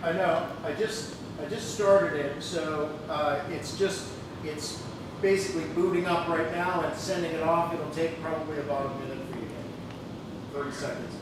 I know. I just started it, so it's basically booting up right now and sending it off. It'll take probably about a minute for you. 30 seconds.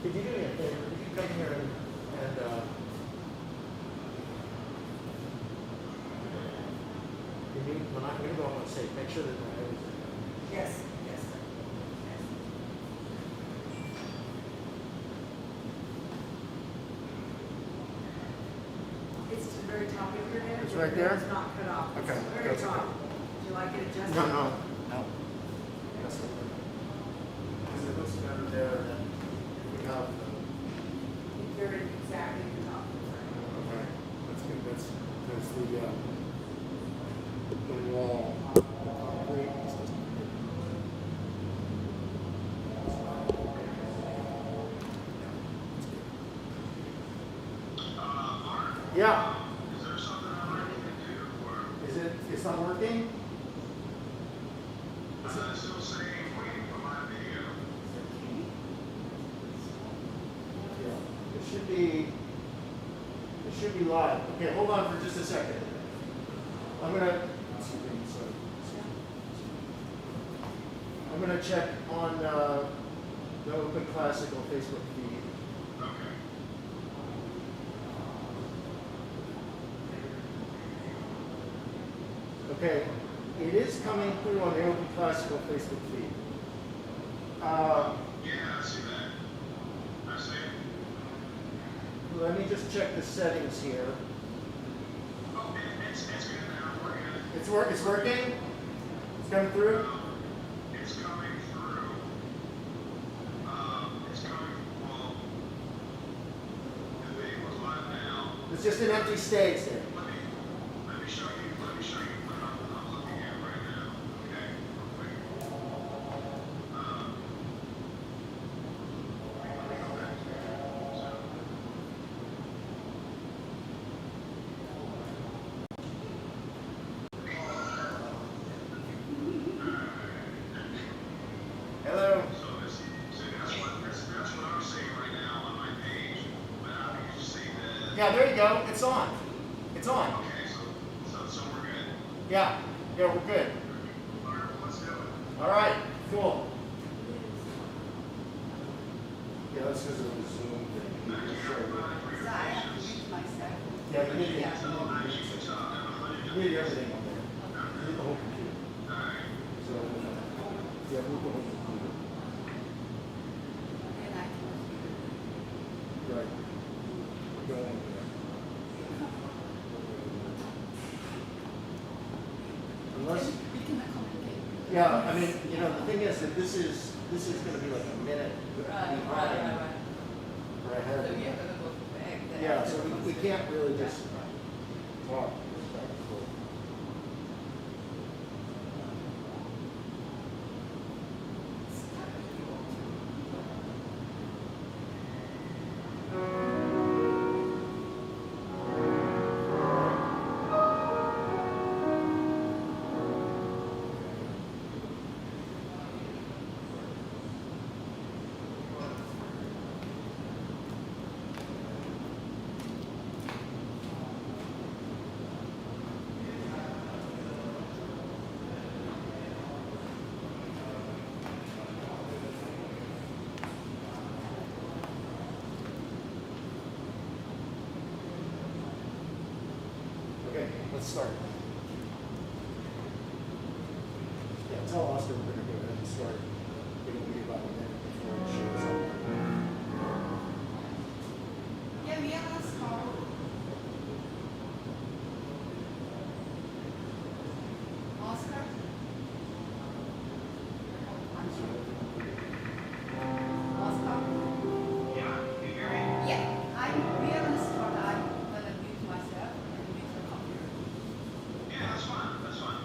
Could you do me a favor? Could you come here and when I'm going to go, I want to say, make sure that my nose is Yes, yes. It's the very top of your head. It's right there? It's not cut off. Okay. It's the very That's top. okay. Would you like it adjusted? No. Yes. Because it looks better there than we have. You're exactly the top. Okay. That's good. That's the wall. Yeah. Is there something I might need to do, or It's not working? I'm still saying waiting for my video? Yeah. It should be live. Okay, hold on for just a second. I'm gonna check on the Open Classical Facebook feed. Okay. Okay, it is coming through on the Open Classical Facebook feed. Yeah, I see that. I see it. Let me just check the settings here. Oh, it's good now. We're good. It's working? It's coming through? It's coming through. It's coming, well, the video is live now. It's just an empty stage there. Let me show you what I'm looking at right now. Okay, real quick. Let me go back to that. So, Hello? that's what I'm seeing right now on my page. But how do you see that? Yeah, there you go. It's on. It's on. Okay, so we're good. Yeah, we're good. All right, well, let's do it. All right, cool. Yeah, that's because of the Zoom thing. Thank you, everybody, for your So I have to patience. use myself. Yeah, you need Yeah. everything on there. You need the whole computer. All right. So, yeah, move the whole computer. And I can. Right. Go on there. Unless, We can accommodate. yeah, I mean, the thing is that this is going to be like a minute behind or ahead. So we have to go back there. Yeah, so we can't really just talk. Okay, let's start. Yeah, tell Oscar we're going to go ahead and start. It'll be about a minute before it shows up. Yeah, we are small. Oscar? Oscar? Yeah, can you hear me? Yeah, we are gonna start. I'm gonna mute myself and mute the computer. Yeah, that's fine. That's fine.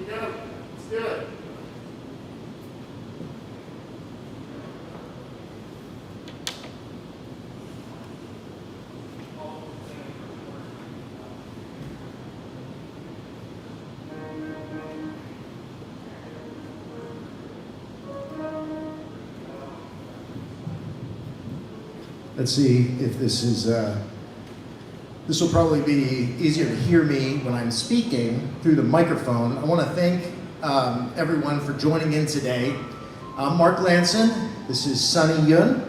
You know, let's do it. Let's see if this is, this will probably be easier to hear me when I'm speaking through the microphone. I want to thank everyone for joining in today. I'm Mark Landson, this is Sunny Yun,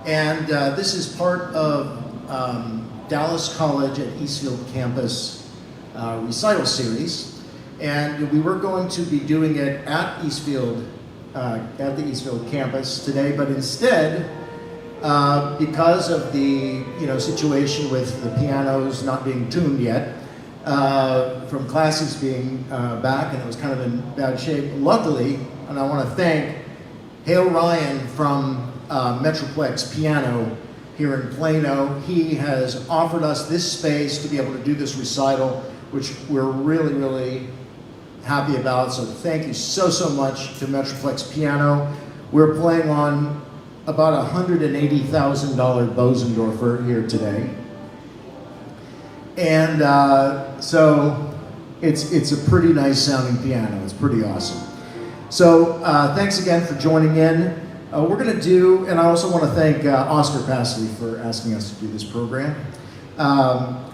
and this is part of Dallas College at Eastfield campus recital series. And we were going to be doing it at Eastfield, at the Eastfield campus today, but instead, because of the situation with the pianos not being tuned yet, from classes being back, and it was kind of in bad shape. Luckily, and I want to thank Hale Ryan from Metroplex Piano here in Plano. He has offered us this space to be able to do this recital, which we're really, really happy about. So thank you so much to Metroplex Piano. We're playing on about $180,000 Bosendorfer here today. And so it's a pretty nice sounding piano. It's pretty awesome. So thanks again for joining in. We're going to do, and I also want to thank Oscar Pasley for asking us to do this program.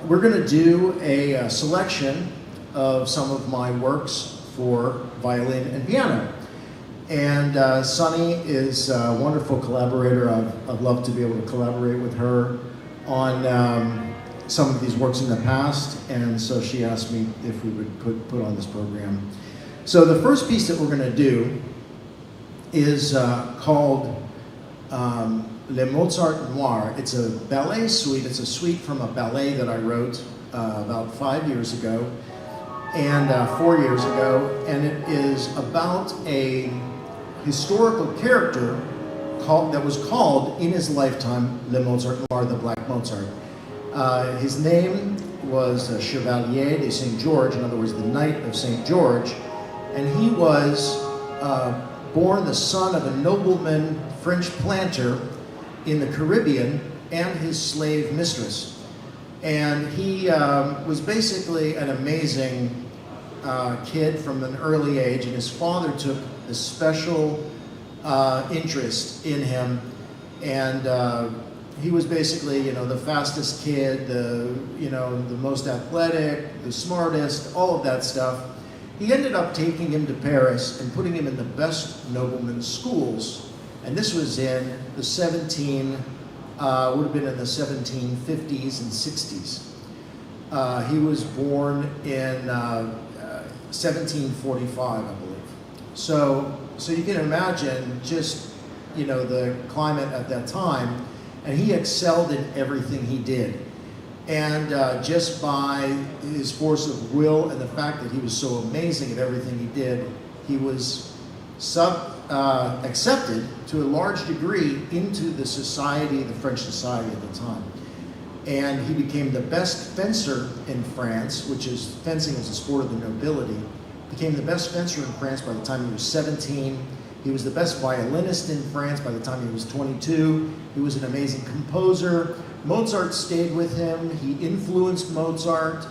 We're going to do a selection of some of my works for violin and piano. And Sunny is a wonderful collaborator. I've loved to be able to collaborate with her on some of these works in the past, and so she asked me if we would put on this program. So the first piece that we're going to do is called Le Mozart Noir. It's a ballet suite. It's a suite from a ballet that I wrote about 5 years ago and 4 years ago, and it is about a historical character that was called in his lifetime Le Mozart Noir, the Black Mozart. His name was Chevalier de Saint George, in other words, the Knight of Saint George, and he was born the son of a nobleman, French planter in the Caribbean, and his slave mistress. And he was basically an amazing kid from an early age, and his father took a special interest in him, and he was basically, the fastest kid, the most athletic, the smartest, all of that stuff. He ended up taking him to Paris and putting him in the best noblemen's schools, and this was in the would have been in the 1750s and 60s. He was born in 1745, I believe. So you can imagine just, the climate at that time, and he excelled in everything he did. And just by his force of will and the fact that he was so amazing at everything he did, he was accepted to a large degree into the society, the French society at the time. And he became the best fencer in France, which is, fencing is a sport of the nobility, became the best fencer in France by the time he was 17. He was the best violinist in France by the time he was 22. He was an amazing composer. Mozart stayed with him. He influenced Mozart.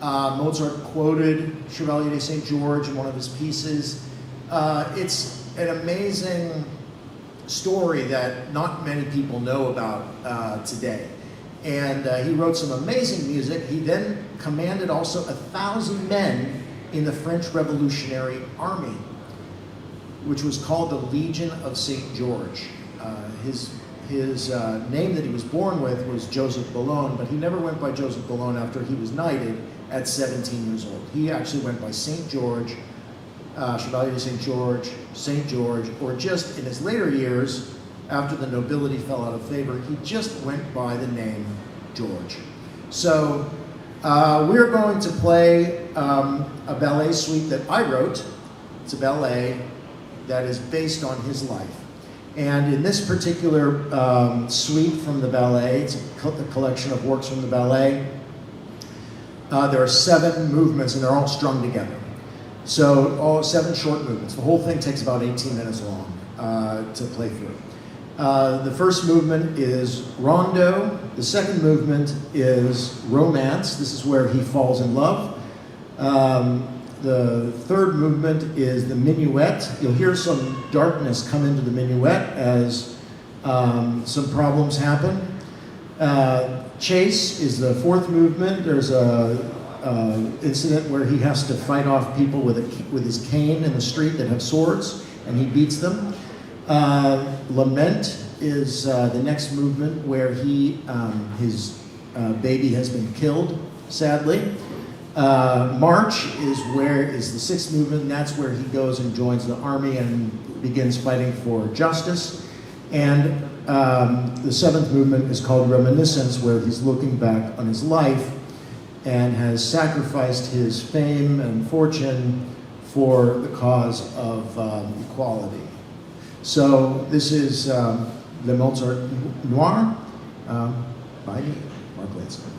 Mozart quoted Chevalier de St. George in one of his pieces. It's an amazing story that not many people know about today. And he wrote some amazing music. He then commanded also 1,000 men in the French Revolutionary Army, which was called the Legion of St. George. His name that he was born with was Joseph Boulogne, but he never went by Joseph Boulogne after he was knighted at 17 years old. He actually went by St. George, Chevalier de St. George, or just in his later years, after the nobility fell out of favor, he just went by the name George. So we're going to play a ballet suite that I wrote. It's a ballet that is based on his life. And in this particular suite from the ballet, it's a collection of works from the ballet, there are 7 movements and they're all strung together. So all 7 short movements. The whole thing takes about 18 minutes long to play through. The first movement is Rondeau. The second movement is Romance. This is where he falls in love. The third movement is the Minuet. You'll hear some darkness come into the Minuet as some problems happen. Chase is the fourth movement. There's a incident where he has to fight off people with his cane in the street that have swords, and he beats them. Lament is the next movement where his baby has been killed, sadly. March is the sixth movement, and that's where he goes and joins the army and begins fighting for justice. And the seventh movement is called Reminiscence, where he's looking back on his life and has sacrificed his fame and fortune for the cause of equality. So this is Le Mozart Noir by me, Mark Landson.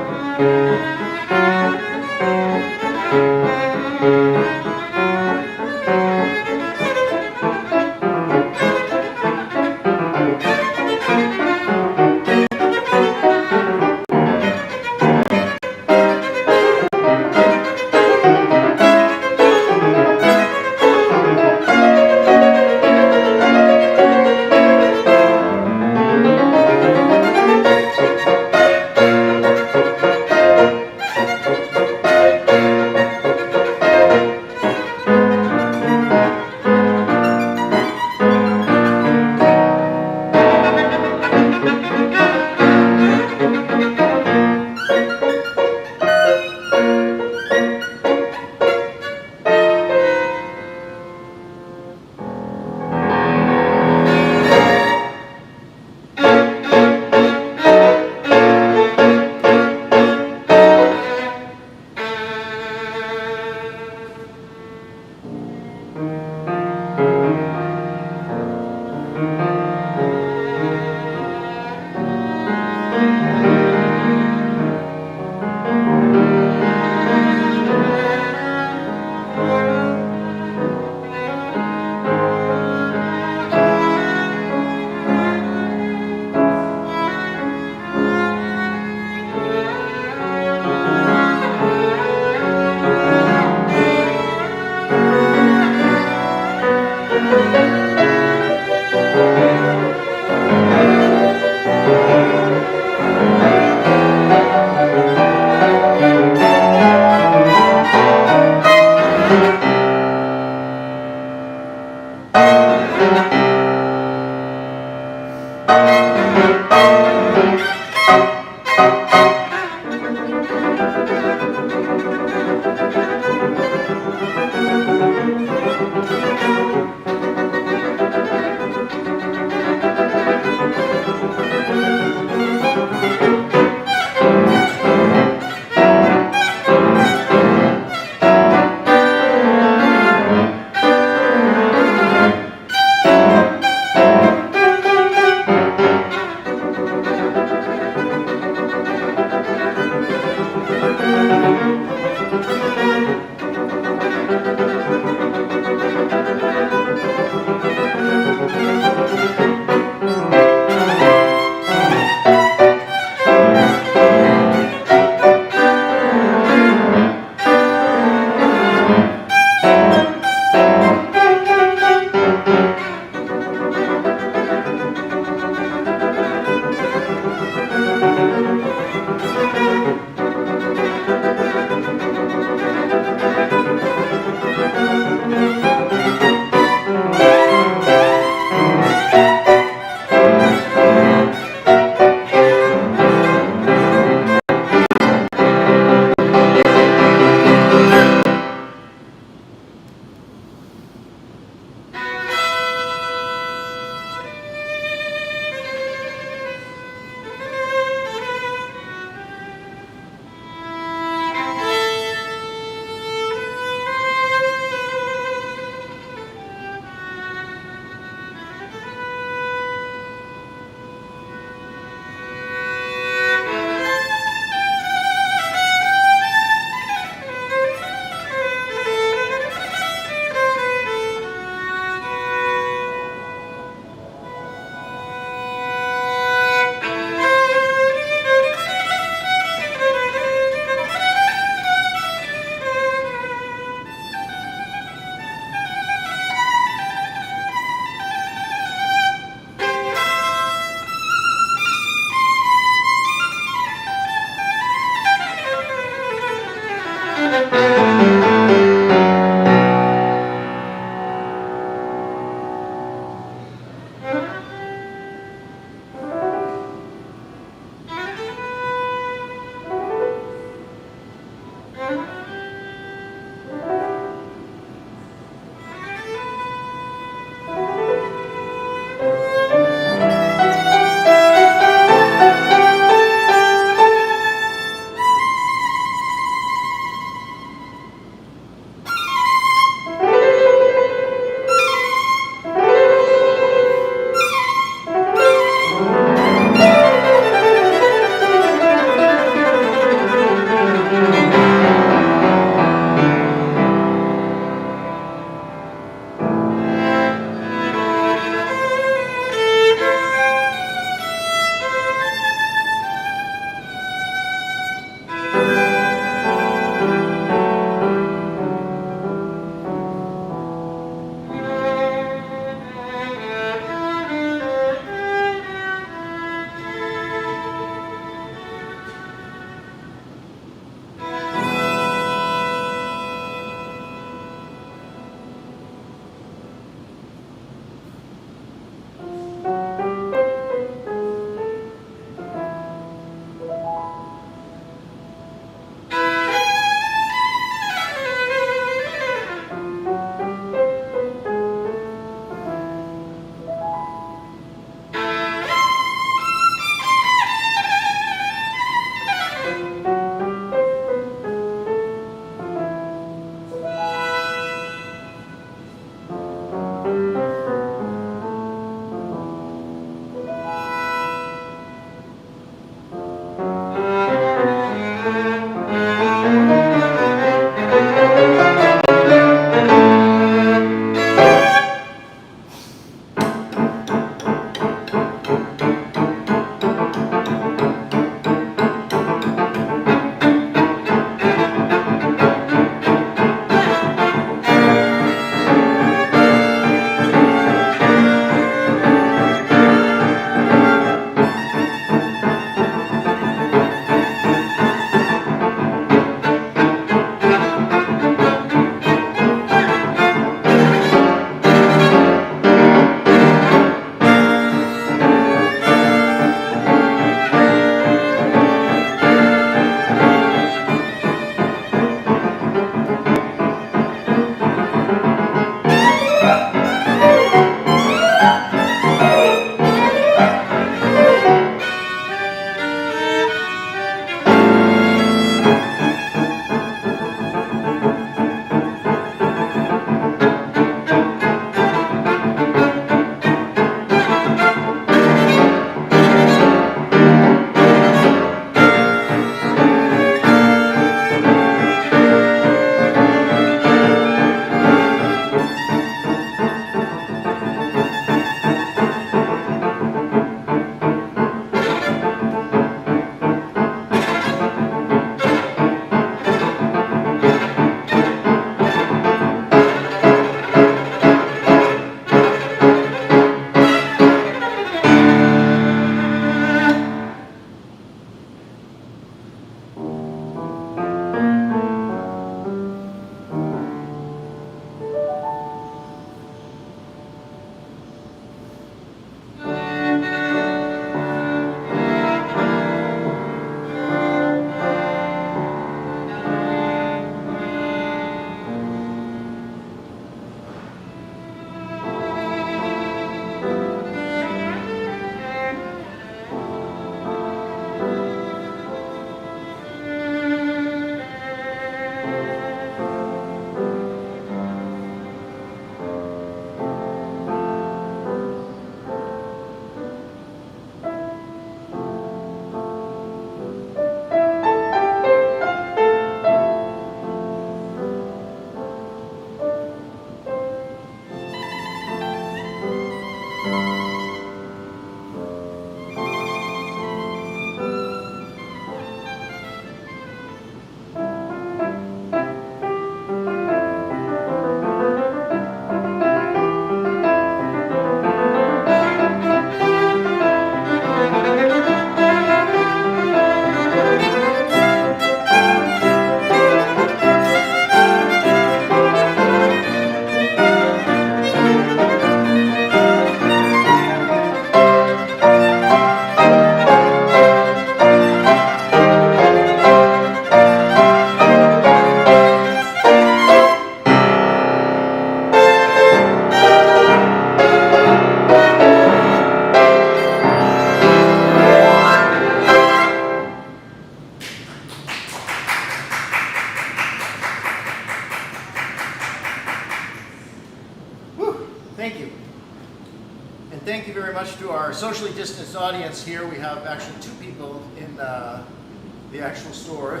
much to our socially distanced audience here. We have actually two people in the actual store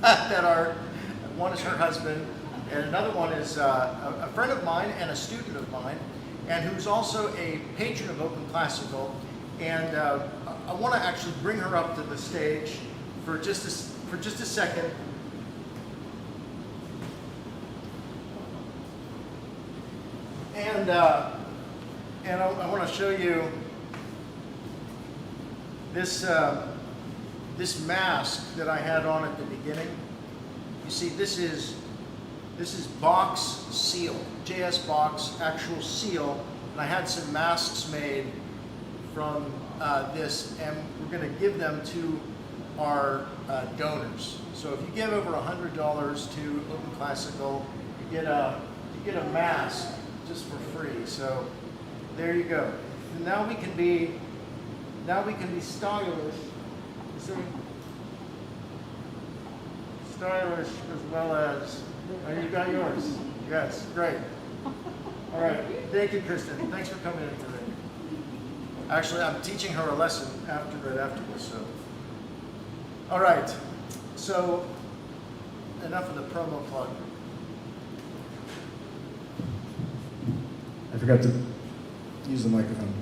that are, one is her husband, and another one is a friend of mine and a student of mine, and who's also a patron of Open Classical. And I want to actually bring her up to the stage for just a second. And I want to show you this this mask that I had on at the beginning. You see, this is Bach's seal, J.S. Bach's actual seal, and I had some masks made from this, and we're going to give them to our donors. So if you give over $100 to Open Classical, you get a mask just for free. So there you go. And now we can be stylish. So stylish as well as. Oh, you got yours. Yes, great. All right. Thank you, Kristen. Thanks for coming in today. Actually, I'm teaching her a lesson afterwards. So, all right. So, enough of the promo plug. I forgot to use the microphone.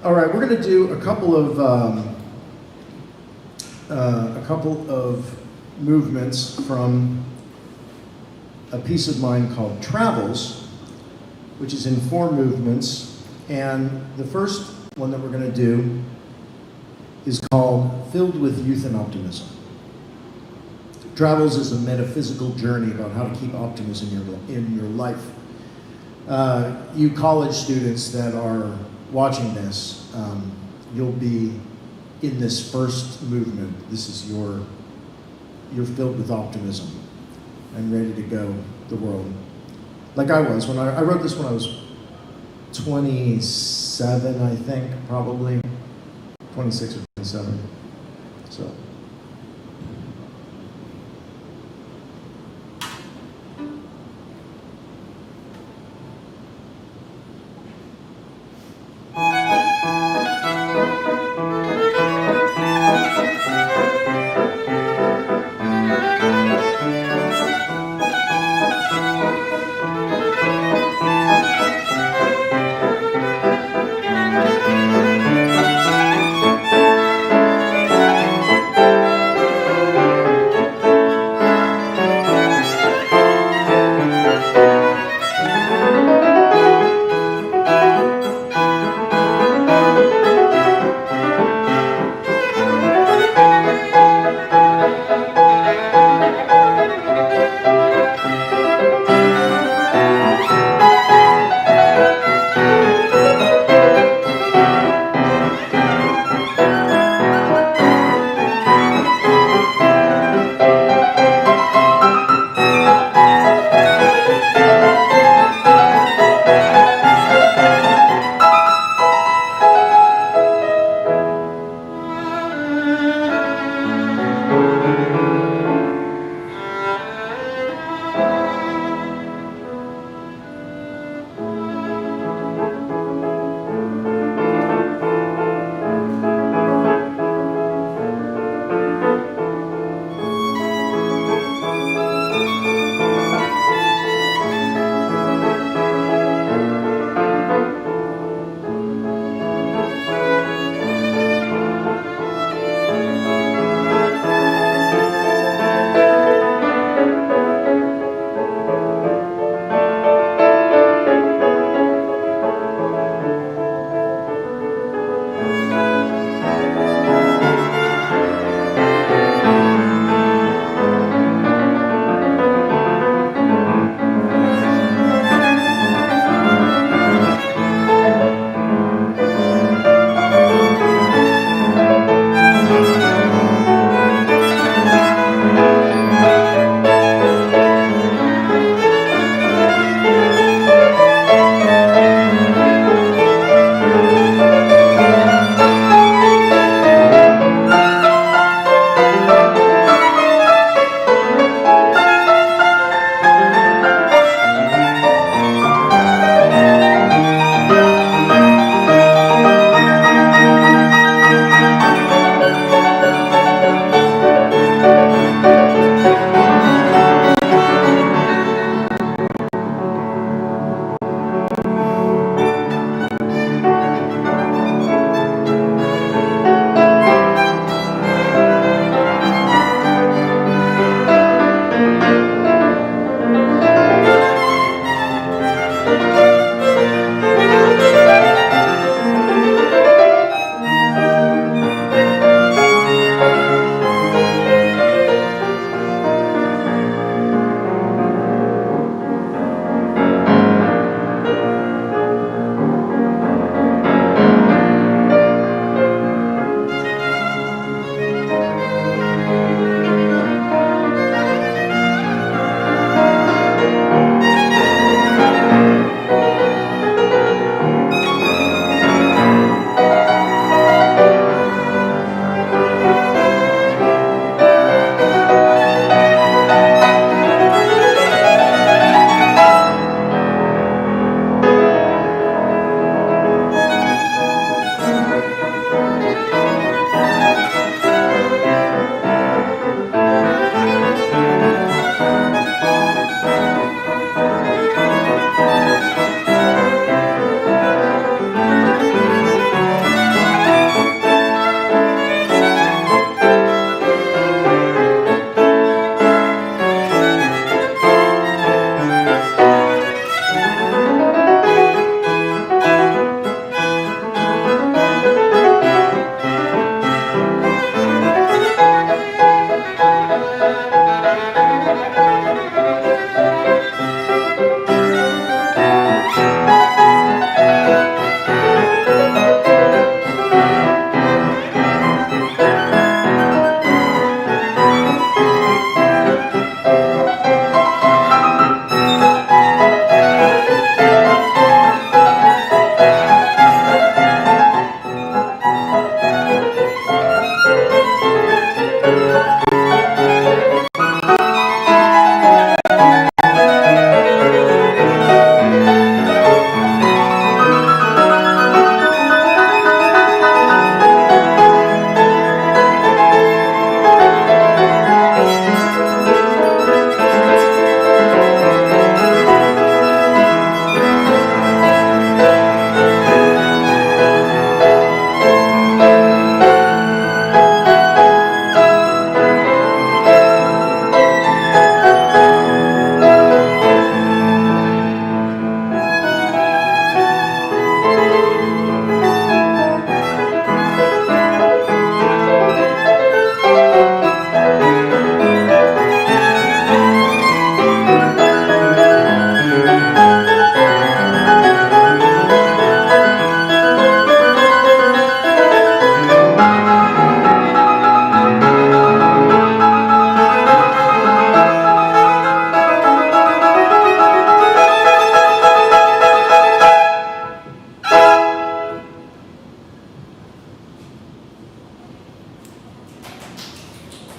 All right, we're going to do a couple of movements from a piece of mine called Travels, which is in 4 movements. And the first one that we're going to do is called Filled with Youth and Optimism. Travels is a metaphysical journey about how to keep optimism in your life. You college students that are watching this, you'll be in this first movement. This is you're filled with optimism and ready to go the world. Like I was when I wrote this when I was 27, I think, probably 26 or 27. So.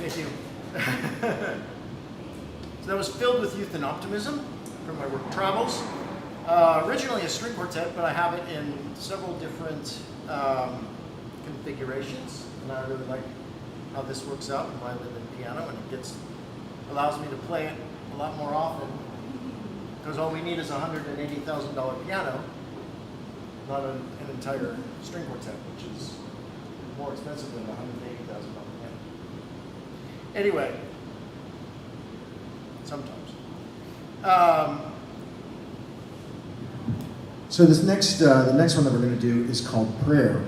Thank you. So that was filled with Youth and Optimism from my work travels. Originally a string quartet, but I have it in several different configurations, and I really like how this works out in violin and piano, and it allows me to play it a lot more often, because all we need is a $180,000 piano, not an entire string quartet, which is more expensive than a $180,000 piano. Anyway, sometimes. So this next, the next one that we're going to do is called Prayer.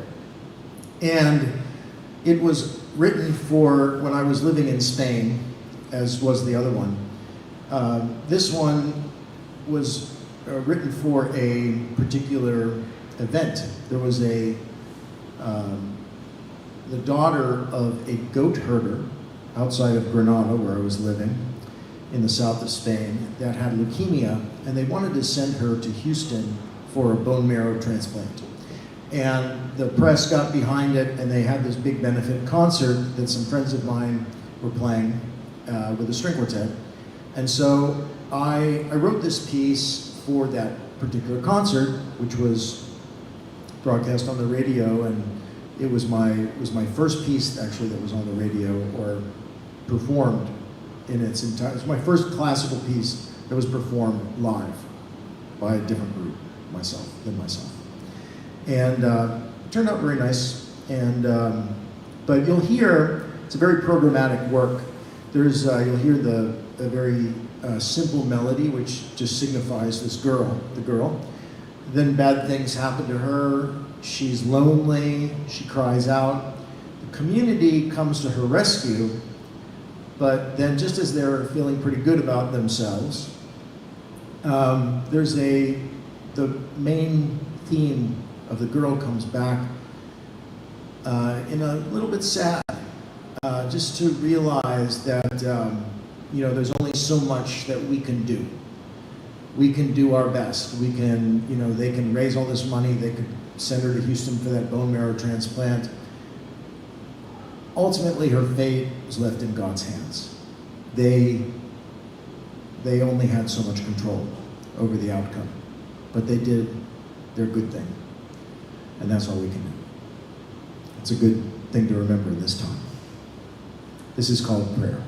And it was written for when I was living in Spain, as was the other one. This one was written for a particular event. There was the daughter of a goat herder outside of Granada, where I was living, in the south of Spain, that had leukemia, and they wanted to send her to Houston for a bone marrow transplant. And the press got behind it, and they had this big benefit concert that some friends of mine were playing with a string quartet. And so I wrote this piece for that particular concert, which was broadcast on the radio, and it was my first piece actually that was on the radio or performed in its entire. It was my first classical piece that was performed live by a different group than myself. And it turned out very nice. And but you'll hear it's a very programmatic work. There's you'll hear a very simple melody, which just signifies this girl, the girl. Then bad things happen to her. She's lonely. She cries out. The community comes to her rescue. But then, just as they're feeling pretty good about themselves, the main theme of the girl comes back in a little bit sad, just to realize that there's only so much that we can do. We can do our best. We can, they can raise all this money. They could send her to Houston for that bone marrow transplant. Ultimately, her fate was left in God's hands. They only had so much control over the outcome, but they did their good thing, and that's all we can do. It's a good thing to remember this time. This is called Prayer.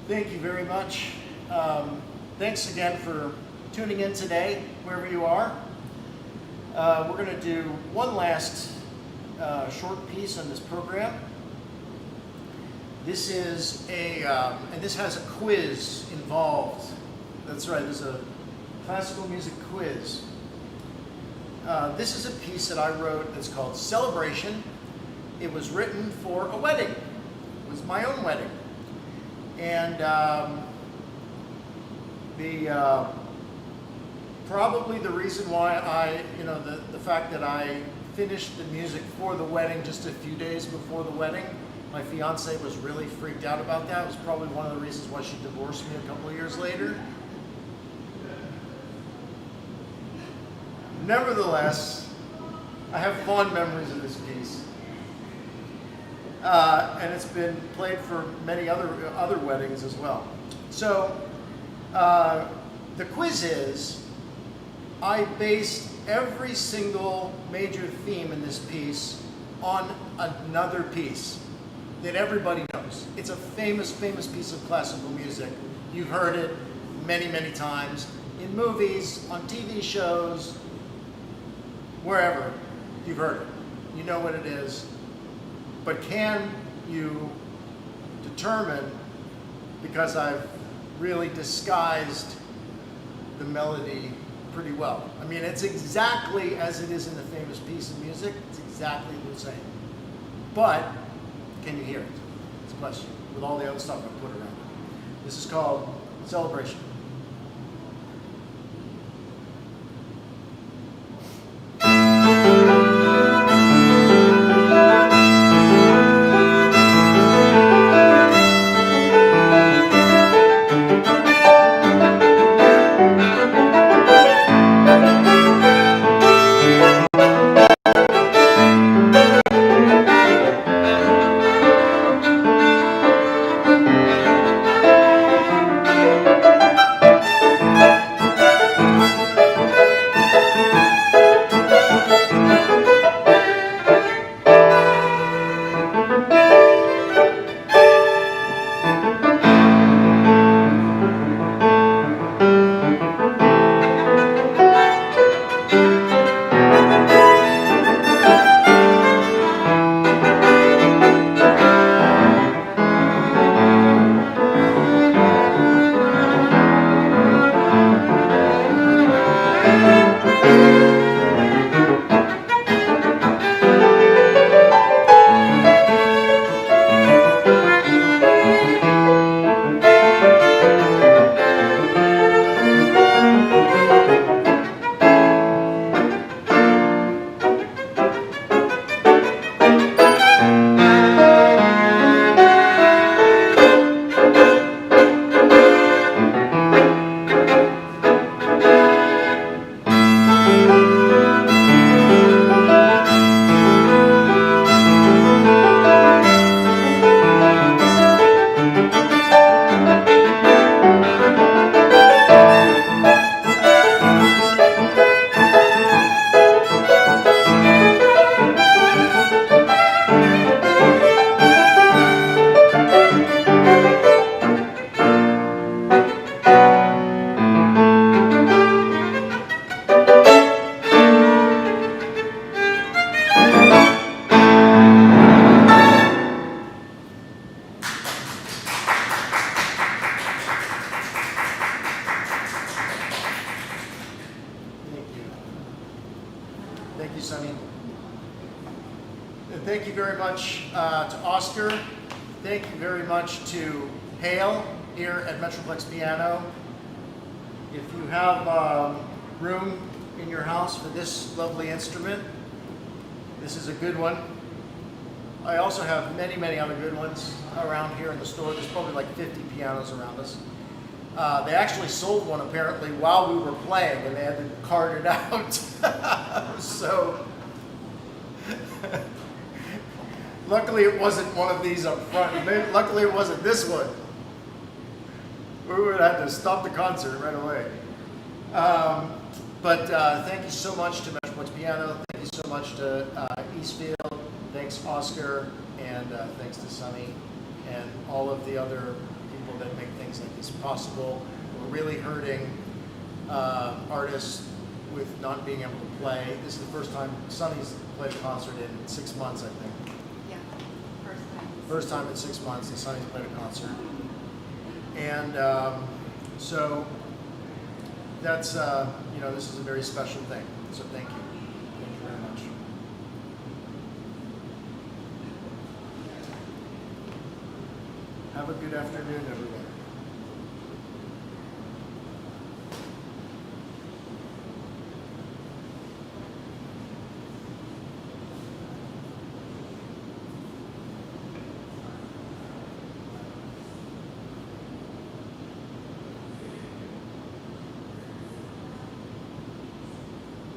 Thank you very much. Thanks again for tuning in today, wherever you are. We're going to do one last short piece on this program. This is and this has a quiz involved. That's right, there's a classical music quiz. This is a piece that I wrote that's called Celebration. It was written for a wedding. It was my own wedding. And probably the reason why the fact that I finished the music for the wedding just a few days before the wedding, my fiance was really freaked out about that. It was probably one of the reasons why she divorced me a couple of years later. Nevertheless, I have fond memories of this piece. And it's been played for many other weddings as well. So the quiz is, I based every single major theme in this piece on another piece that everybody knows. It's a famous, famous piece of classical music. You've heard it many, many times in movies, on TV shows, wherever you've heard it. You know what it is. But can you determine, because I've really disguised the melody pretty well. I mean, it's exactly as it is in the famous piece of music. It's exactly the same. But can you hear it? It's a question, with all the other stuff I put around it. This is called Celebration. Sunny. And thank you very much to Oscar. Thank you very much to Hale here at Metroplex Piano. If you have room in your house for this lovely instrument, this is a good one. I also have many, many other good ones around here in the store. There's probably like 50 pianos around us. They actually sold one apparently while we were playing, and they had to cart it out. So, luckily it wasn't one of these up front. Maybe, luckily it wasn't this one. We would have had to stop the concert right away. But thank you so much to Metroplex Piano. Thank you so much to Eastfield. Thanks, Oscar, and thanks to Sunny and all of the other people world that make things like this possible. We're really hurting artists with not being able to play. This is the first time Sunny's played a concert in 6 months, I think. Yeah, first time. First time in 6 months that Sunny's played a concert. And so that's, this is a very special thing. So thank you. Thank you very much. Have a good afternoon, everyone.